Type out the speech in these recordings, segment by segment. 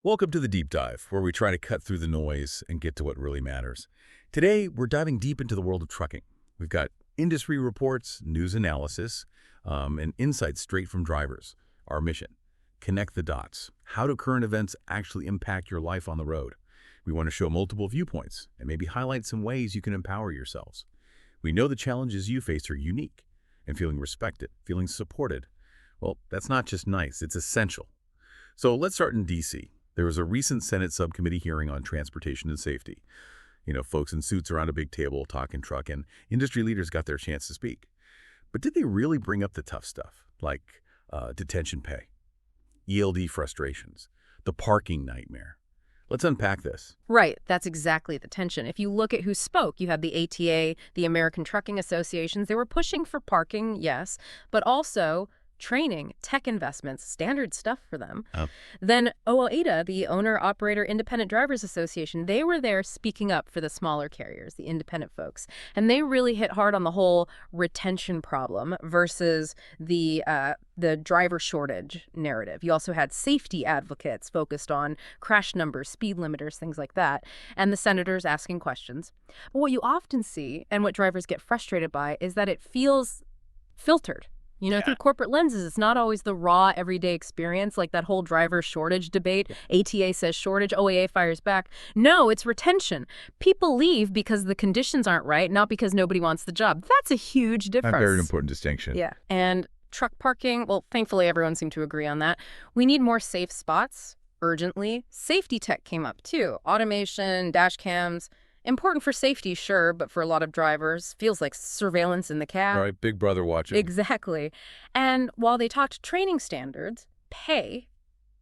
Welcome to the Deep Dive, where we try to cut through the noise and get to what really matters. Today, we're diving deep into the world of trucking. We've got industry reports, news analysis, and insights straight from drivers. Our mission: connect the dots. How do current events actually impact your life on the road? We want to show multiple viewpoints and maybe highlight some ways you can empower yourselves. We know the challenges you face are unique, and feeling respected, feeling supported, well, that's not just nice, it's essential. So let's start in D.C. There was a recent Senate subcommittee hearing on transportation and safety. Folks in suits around a big table talking truck, and industry leaders got their chance to speak. But did they really bring up the tough stuff, like detention pay, ELD frustrations, the parking nightmare? Let's unpack this. Right, that's exactly the tension. If you look at who spoke, you had the ATA, the American Trucking Associations. They were pushing for parking, yes, but also training, tech investments, standard stuff for them. Then OOIDA, the Owner-Operator Independent Drivers Association, they were there speaking up for the smaller carriers, the independent folks. And they really hit hard on the whole retention problem versus the driver shortage narrative. You also had safety advocates focused on crash numbers, speed limiters, things like that, and the senators asking questions. But what you often see, and what drivers get frustrated by, is that it feels filtered. Through corporate lenses, it's not always the raw, everyday experience, like that whole driver shortage debate. ATA says shortage, OAA fires back. No, it's retention. People leave because the conditions aren't right, not because nobody wants the job. That's a huge difference. A very important distinction. Yeah. And truck parking, well, thankfully everyone seemed to agree on that. We need more safe spots urgently. Safety tech came up too. Automation, dash cams. Important for safety, sure, but for a lot of drivers, feels like surveillance in the cab. All right, big brother watching. Exactly. And while they talked training standards, pay,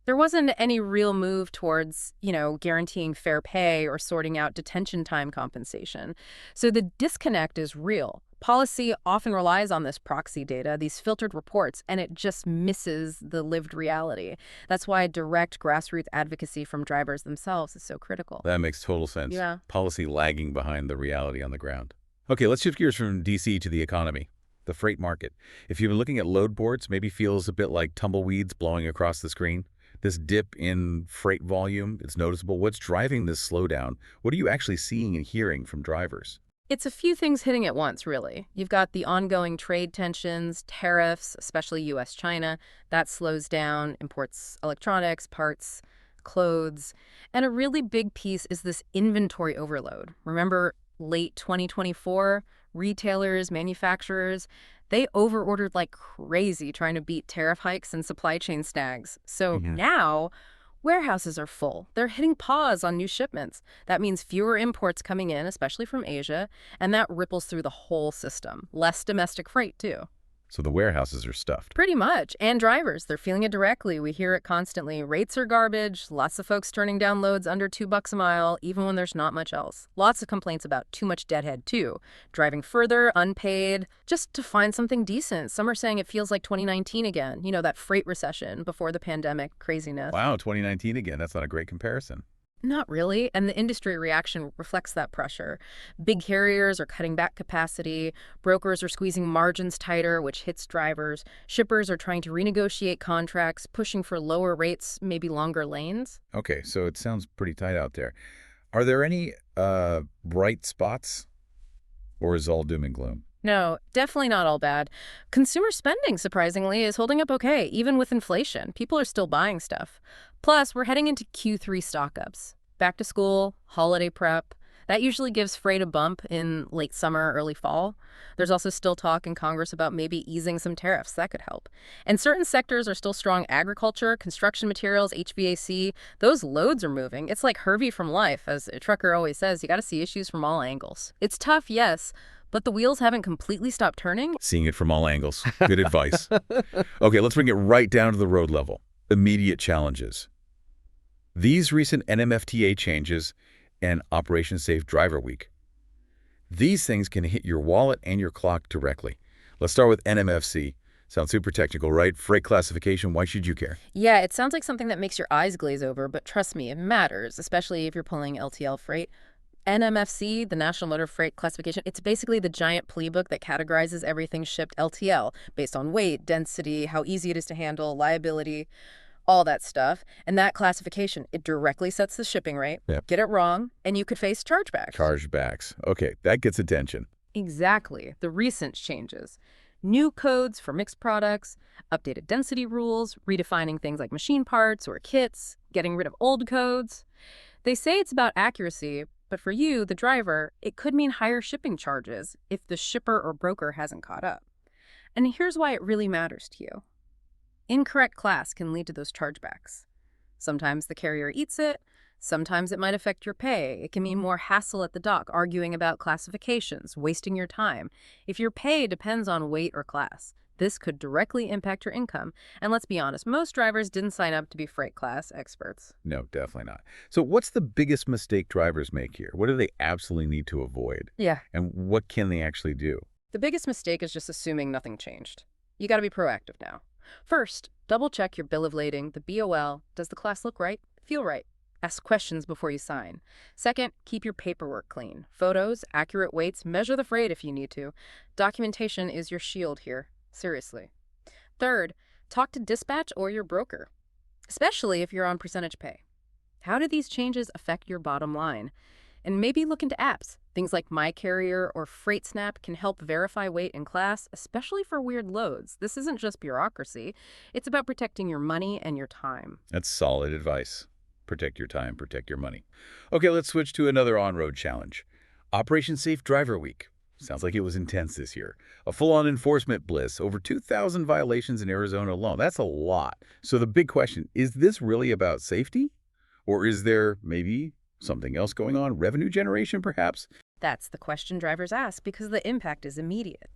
there wasn't any real move towards, guaranteeing fair pay or sorting out detention time compensation. So the disconnect is real. Policy often relies on this proxy data, these filtered reports, and it just misses the lived reality. That's why direct grassroots advocacy from drivers themselves is so critical. That makes total sense. Yeah. Policy lagging behind the reality on the ground. Okay, let's shift gears from D.C. to the economy, the freight market. If you've been looking at load boards, maybe feels a bit like tumbleweeds blowing across the screen. This dip in freight volume, it's noticeable. What's driving this slowdown? What are you actually seeing and hearing from drivers? It's a few things hitting at once, really. You've got the ongoing trade tensions, tariffs, especially U.S.-China. That slows down imports electronics, parts, clothes. And a really big piece is this inventory overload. Remember late 2024, retailers, manufacturers, they overordered like crazy trying to beat tariff hikes and supply chain snags. So now warehouses are full. They're hitting pause on new shipments. That means fewer imports coming in, especially from Asia, and that ripples through the whole system. Less domestic freight, too. So the warehouses are stuffed. Pretty much. And drivers, they're feeling it directly. We hear it constantly. Rates are garbage. Lots of folks turning down loads under $2 a mile, even when there's not much else. Lots of complaints about too much deadhead, too. Driving further, unpaid, just to find something decent. Some are saying it feels like 2019 again. That freight recession before the pandemic craziness. Wow, 2019 again. That's not a great comparison. Not really, and the industry reaction reflects that pressure. Big carriers are cutting back capacity, brokers are squeezing margins tighter, which hits drivers, shippers are trying to renegotiate contracts, pushing for lower rates, maybe longer lanes. Okay, so it sounds pretty tight out there. Are there any bright spots, or is all doom and gloom? No, definitely not all bad. Consumer spending, surprisingly, is holding up okay, even with inflation. People are still buying stuff. Plus, we're heading into Q3 stock-ups. Back to school, holiday prep. That usually gives freight a bump in late summer, early fall. There's also still talk in Congress about maybe easing some tariffs. That could help. And certain sectors are still strong. Agriculture, construction materials, HVAC, those loads are moving. It's like Hervy from life. As a trucker always says, you got to see issues from all angles. It's tough, yes, but the wheels haven't completely stopped turning. Seeing it from all angles. Good advice. Okay, let's bring it right down to the road level. Immediate challenges. These recent NMFTA changes and Operation Safe Driver Week. These things can hit your wallet and your clock directly. Let's start with NMFC. Sounds super technical, right? Freight classification, why should you care? Yeah, it sounds like something that makes your eyes glaze over, but trust me, it matters, especially if you're pulling LTL freight. NMFC, the National Motor Freight Classification, it's basically the giant plea book that categorizes everything shipped LTL based on weight, density, how easy it is to handle, liability. all that stuff. And that classification, it directly sets the shipping rate. Yep. Get it wrong, and you could face chargebacks. Chargebacks. Okay, that gets attention. Exactly. The recent changes. New codes for mixed products, updated density rules, redefining things like machine parts or kits, getting rid of old codes. They say it's about accuracy, but for you, the driver, it could mean higher shipping charges if the shipper or broker hasn't caught up. And here's why it really matters to you. Incorrect class can lead to those chargebacks. Sometimes the carrier eats it. Sometimes it might affect your pay. It can mean more hassle at the dock, arguing about classifications, wasting your time. If your pay depends on weight or class, this could directly impact your income. And let's be honest, most drivers didn't sign up to be freight class experts. No, definitely not. So what's the biggest mistake drivers make here? What do they absolutely need to avoid? Yeah. And what can they actually do? The biggest mistake is just assuming nothing changed. You got to be proactive now. First, double check your bill of lading, the BOL. Does the class look right? Feel right? Ask questions before you sign. Second, keep your paperwork clean. Photos, accurate weights, measure the freight if you need to. Documentation is your shield here. Seriously. Third, talk to dispatch or your broker, especially if you're on percentage pay. How do these changes affect your bottom line? And maybe look into apps. Things like MyCarrier or FreightSnap can help verify weight and class, especially for weird loads. This isn't just bureaucracy. It's about protecting your money and your time. That's solid advice. Protect your time, protect your money. Okay, let's switch to another on-road challenge. Operation Safe Driver Week. Sounds like it was intense this year. A full-on enforcement blitz, over 2,000 violations in Arizona alone. That's a lot. So the big question, is this really about safety? Or is there maybe something else going on? Revenue generation, perhaps? That's the question drivers ask because the impact is immediate.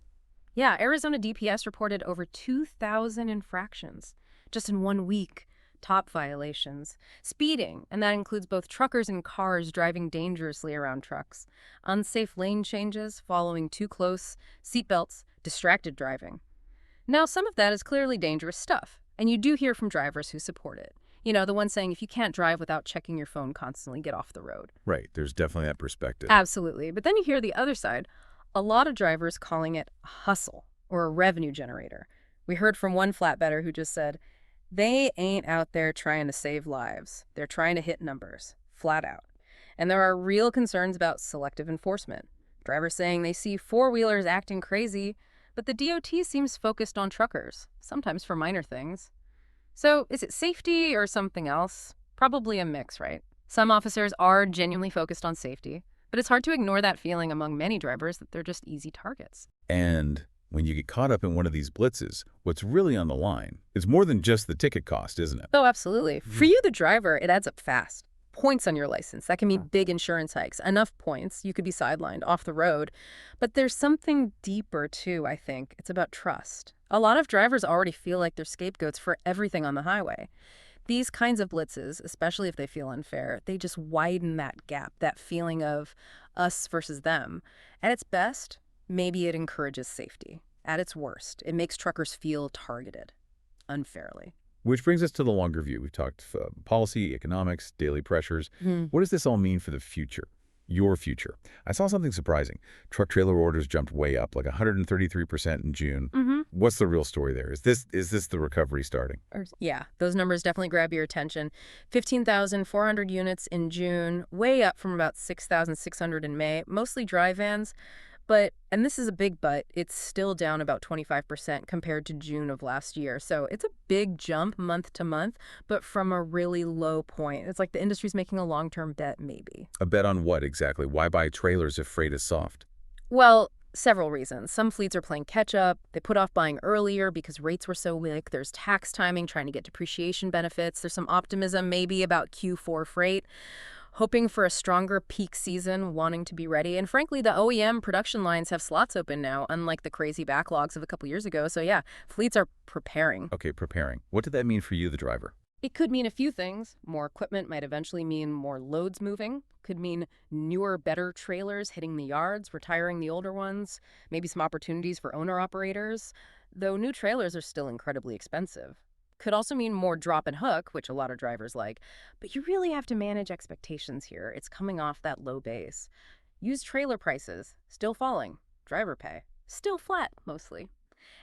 Yeah, Arizona DPS reported over 2,000 infractions just in 1 week. Top violations, speeding, and that includes both truckers and cars driving dangerously around trucks, unsafe lane changes, following too close, seatbelts, distracted driving. Now, some of that is clearly dangerous stuff, and you do hear from drivers who support it. You know, the one saying, if you can't drive without checking your phone constantly, get off the road. Right, there's definitely that perspective. Absolutely. But then you hear the other side, a lot of drivers calling it a hustle or a revenue generator. We heard from one flatbedder who just said, they ain't out there trying to save lives. They're trying to hit numbers, flat out. And there are real concerns about selective enforcement. Drivers saying they see four-wheelers acting crazy, but the DOT seems focused on truckers, sometimes for minor things. So is it safety or something else? Probably a mix, right? Some officers are genuinely focused on safety, but it's hard to ignore that feeling among many drivers that they're just easy targets. And when you get caught up in one of these blitzes, what's really on the line is more than just the ticket cost, isn't it? Oh, absolutely. For you, the driver, it adds up fast. Points on your license. That can mean big insurance hikes. Enough points, you could be sidelined, off the road. But there's something deeper, too, I think. It's about trust. A lot of drivers already feel like they're scapegoats for everything on the highway. These kinds of blitzes, especially if they feel unfair, they just widen that gap, that feeling of us versus them. At its best, maybe it encourages safety. At its worst, it makes truckers feel targeted unfairly. Which brings us to the longer view. We've talked policy, economics, daily pressures. What does this all mean for the future? Your future. I saw something surprising. Truck trailer orders jumped way up, like 133% in June. What's the real story there? Is this the recovery starting? Yeah, those numbers definitely grab your attention. 15,400 units in June, way up from about 6,600 in May, mostly dry vans. But, and this is a big but, it's still down about 25% compared to June of last year. So it's a big jump month to month, but from a really low point. It's like the industry's making a long-term bet, maybe. A bet on what exactly? Why buy trailers if freight is soft? Well, several reasons. Some fleets are playing catch-up. They put off buying earlier because rates were so weak. There's tax timing, trying to get depreciation benefits. There's some optimism maybe about Q4 freight, hoping for a stronger peak season, wanting to be ready. And frankly, the OEM production lines have slots open now, unlike the crazy backlogs of a couple years ago. So yeah, fleets are preparing. Okay, preparing. What did that mean for you, the driver? It could mean a few things. More equipment might eventually mean more loads moving. Could mean newer, better trailers hitting the yards, retiring the older ones. Maybe some opportunities for owner-operators, though new trailers are still incredibly expensive. Could also mean more drop and hook, which a lot of drivers like. But you really have to manage expectations here. It's coming off that low base. Used trailer prices, still falling. Driver pay, still flat, mostly.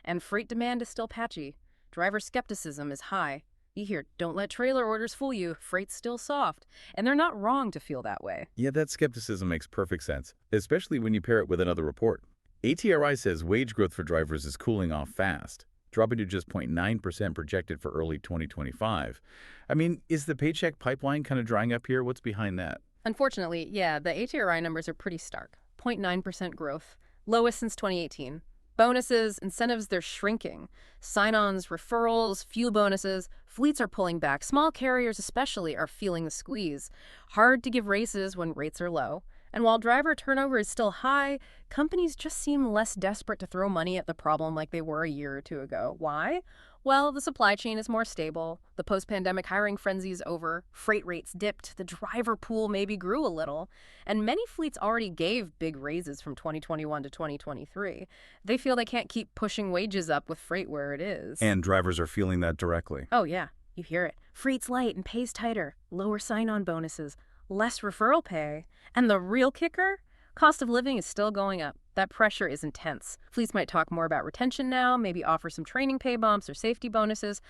And freight demand is still patchy. Driver skepticism is high. You hear, don't let trailer orders fool you, freight's still soft. And they're not wrong to feel that way. Yeah, that skepticism makes perfect sense, especially when you pair it with another report. ATRI says wage growth for drivers is cooling off fast, dropping to just 0.9% projected for early 2025. I mean, is the paycheck pipeline kind of drying up here? What's behind that? Unfortunately, yeah, the ATRI numbers are pretty stark. 0.9% growth, lowest since 2018. Bonuses, incentives, they're shrinking. Sign-ons, referrals, fuel bonuses, fleets are pulling back. Small carriers especially are feeling the squeeze. Hard to give raises when rates are low. And while driver turnover is still high, companies just seem less desperate to throw money at the problem like they were a year or two ago. Why? Well, the supply chain is more stable, the post-pandemic hiring frenzy is over, freight rates dipped, the driver pool maybe grew a little, and many fleets already gave big raises from 2021 to 2023. They feel they can't keep pushing wages up with freight where it is. And drivers are feeling that directly. Oh yeah, you hear it. Freight's light and pays tighter, lower sign-on bonuses, less referral pay, and the real kicker? Cost of living is still going up. That pressure is intense. Fleets might talk more about retention now, maybe offer some training pay bumps or safety bonuses,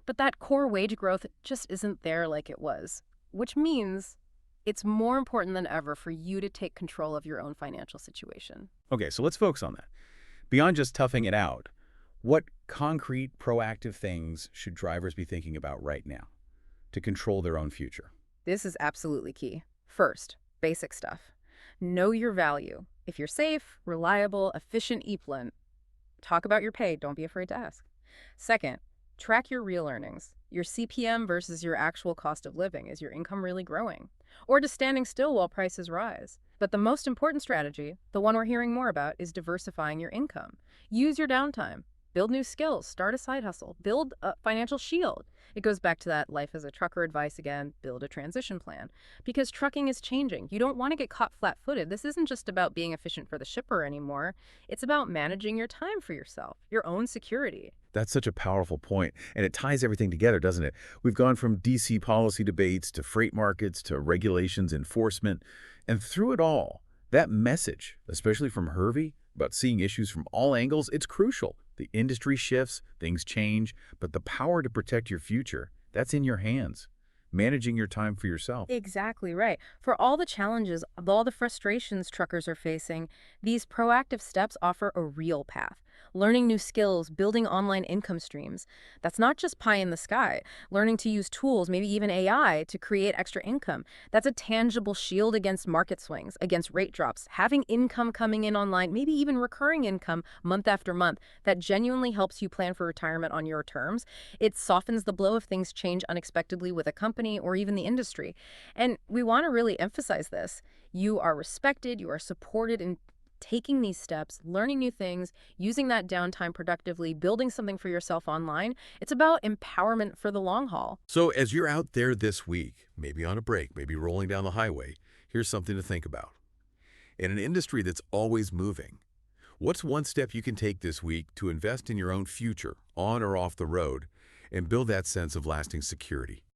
but that core wage growth just isn't there like it was, which means it's more important than ever for you to take control of your own financial situation. Okay, so let's focus on that. Beyond just toughing it out, what concrete, proactive things should drivers be thinking about right now to control their own future? This is absolutely key. First, basic stuff. Know your value. If you're safe, reliable, efficient EPLAN, talk about your pay. Don't be afraid to ask. Second, track your real earnings, your CPM versus your actual cost of living. Is your income really growing? Or just standing still while prices rise? But the most important strategy, the one we're hearing more about, is diversifying your income. Use your downtime. Build new skills. Start a side hustle. Build a financial shield. It goes back to that life as a trucker advice again, build a transition plan. Because trucking is changing. You don't want to get caught flat-footed. This isn't just about being efficient for the shipper anymore. It's about managing your time for yourself, your own security. That's such a powerful point, and it ties everything together, doesn't it? We've gone from DC policy debates to freight markets to regulations, enforcement, and through it all, that message, especially from Hervy, about seeing issues from all angles, it's crucial. The industry shifts, things change, but the power to protect your future, that's in your hands. Managing your time for yourself. Exactly right. For all the challenges, all the frustrations truckers are facing, these proactive steps offer a real path. Learning new skills, building online income streams. That's not just pie in the sky. Learning to use tools, maybe even AI, to create extra income. That's a tangible shield against market swings, against rate drops. Having income coming in online, maybe even recurring income month after month, that genuinely helps you plan for retirement on your terms. It softens the blow if things change unexpectedly with a company or even the industry. And we want to really emphasize this. You are respected, you are supported in taking these steps, learning new things, using that downtime productively, building something for yourself online. It's about empowerment for the long haul. So as you're out there this week, maybe on a break, maybe rolling down the highway, here's something to think about. In an industry that's always moving, what's one step you can take this week to invest in your own future, on or off the road, and build that sense of lasting security?